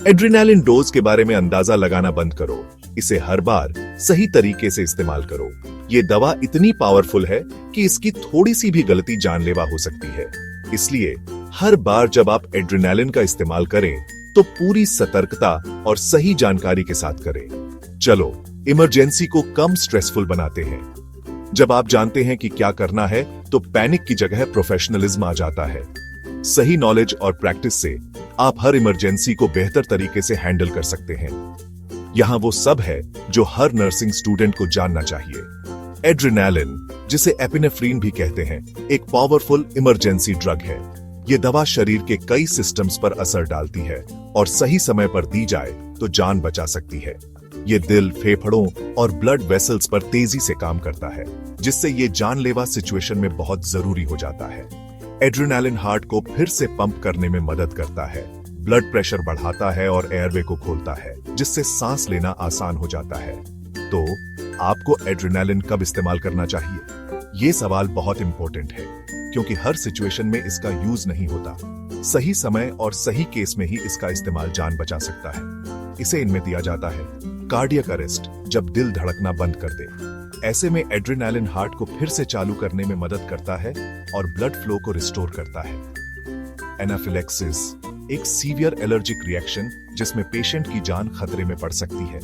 Adrenaline dose के बारे में अंदाजा लगाना बंद करो। इसे हर बार सही तरीके से इस्तेमाल करो। ये दवा इतनी पावरफुल है कि इसकी थोड़ी सी भी गलती जानलेवा हो सकती है। इसलिए हर बार जब आप एड्रेनालिन का इस्तेमाल करें तो पूरी सतर्कता और सही जानकारी के साथ करें। चलो इमरजेंसी को कम स्ट्रेसफुल बनाते हैं। जब आप जानते हैं कि क्या करना है तो पैनिक की जगह प्रोफेशनलिज्म आ जाता है। सही नॉलेज और प्रैक्टिस से आप हर इमरजेंसी को बेहतर तरीके से हैंडल कर सकते हैं। यहां वो सब है जो हर नर्सिंग स्टूडेंट को जानना चाहिए। एड्रेनालिन, जिसे एपिनेफ्रीन भी कहते हैं, एक पावरफुल इमरजेंसी ड्रग है। ये दवा शरीर के कई सिस्टम्स पर असर डालती है और सही समय पर दी जाए तो जान बचा सकती है। ये दिल, फेफड़ों और ब्लड वेसल्स पर तेजी से काम करता है, जिससे ये जानलेवा सिचुएशन में बहुत जरूरी हो जाता है। एड्रेनालिन हार्ट को फिर से पंप करने में मदद करता है, ब्लड प्रेशर बढ़ाता है और एयरवे को खोलता है, जिससे सांस लेना आसान हो जाता है। तो आपको एड्रेनालिन कब इस्तेमाल करना चाहिए? ये सवाल बहुत इंपॉर्टेंट है, क्योंकि हर सिचुएशन में इसका यूज नहीं होता। सही समय और सही केस में ही इसका इस्तेमाल जान बचा सकता है। इसे इनमें दिया जाता है कार्डियक अरेस्ट, जब दिल धड़कना बंद कर दे। ऐसे में एड्रेनालिन हार्ट को फिर से चालू करने में मदद करता है और ब्लड फ्लो को रिस्टोर करता है। एनाफिलेक्सिस, एक सीवियर एलर्जिक रिएक्शन जिसमें पेशेंट की जान खतरे में पड़ सकती है।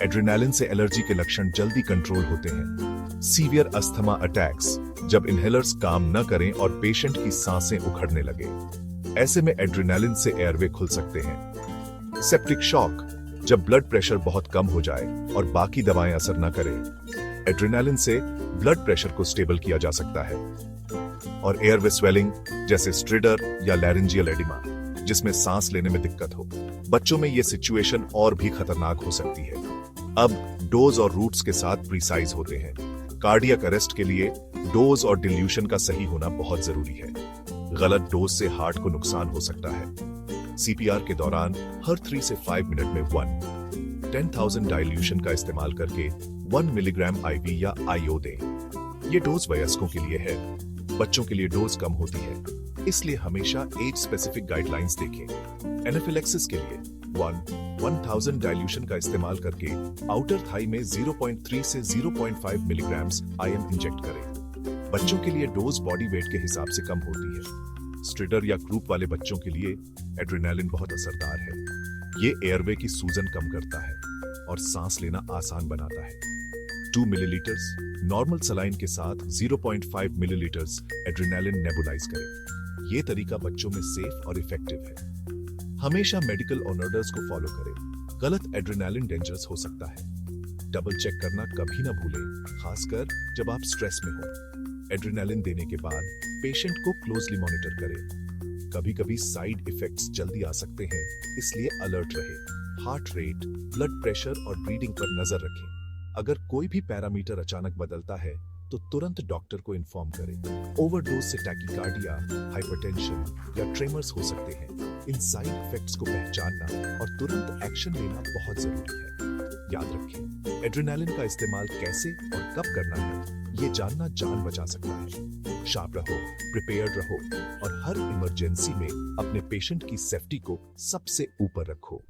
एड्रेनालिन से एलर्जी के लक्षण जल्दी कंट्रोल होते हैं। सीवियर अस्थमा अटैक्स, जब इनहेलर्स काम न करें और पेशेंट की सांसें उखड़ने लगे। ऐसे में एड्रेनालिन से एयरवे खुल सकते हैं। सेप्टिक शॉक, जब ब्लड प्रेशर बहुत कम हो जाए और बाकी दवाएं असर न करें। एड्रेनालिन से ब्लड प्रेशर को स्टेबल किया जा सकता है। और एयरवे स्वेलिंग, जैसे स्ट्रिडर या लैरिंजियल एडिमा, जिसमें सांस लेने में दिक्कत हो। बच्चों में यह सिचुएशन और भी खतरनाक हो सकती है। अब डोज और रूट्स के साथ प्रिसाइज होते हैं। कार्डियक अरेस्ट के लिए डोज और डिल्यूशन का सही होना बहुत जरूरी है। गलत डोज से हार्ट को नुकसान हो सकता है। सीपीआर के दौरान हर 3 से 5 मिनट में 10,000 डाइल्यूशन का इस्तेमाल करके 1 मिलीग्राम आईवी या आईओ दें। ये डोज वयस्कों के लिए है, बच्चों के लिए डोज कम होती है, इसलिए हमेशा एज स्पेसिफिक गाइडलाइंस देखें। एनाफिलेक्सिस के लिए 1000 डाइल्यूशन का इस्तेमाल करके आउटर थाई में 0.3 से 0.5 मिलीग्राम्स आईएम इंजेक्ट करें। बच्चों के लिए डोज बॉडी वेट के हिसाब से कम होती है। स्ट्रिडर या क्रूप वाले बच्चों के लिए एड्रेनालिन बहुत असरदार है। ये एयरवे की सूजन कम करता है और सांस लेना आसान बनाता है। 2 मिलीलीटर्स नॉर्मल सलाइन के साथ 0.5 मिलीलीटर्स एड्रेनालिन नेबुलाइज करें। ये तरीका बच्चों में सेफ और इफेक्टिव है। हमेशा मेडिकल ऑर्डर्स को फॉलो करें। गलत एड्रेनालिन डेंजरस हो सकता है। डबल चेक करना कभी ना भूलें, खासकर जब आप स्ट्रेस में हो। एड्रेनालिन देने के बाद पेशेंट को क्लोजली मॉनिटर करें। कभी-कभी साइड इफेक्ट्स जल्दी आ सकते हैं, इसलिए अलर्ट रहें। हार्ट रेट, ब्लड प्रेशर और ब्रीदिंग पर नजर रखें। अगर कोई भी पैरामीटर अचानक बदलता है तो तुरंत डॉक्टर को इन्फॉर्म करें। ओवरडोज से टैकीकार्डिया, हाइपरटेंशन या ट्रेमर्स हो सकते हैं। इन साइड इफेक्ट्स को पहचानना और तुरंत एक्शन लेना बहुत जरूरी है। याद रखें, एड्रेनालिन का इस्तेमाल कैसे और कब करना है, ये जानना जान बचा सकता है। शार्प रहो, प्रिपेयर्ड रहो और हर इमरजेंसी में अपने पेशेंट की सेफ्टी को सबसे ऊपर रखो।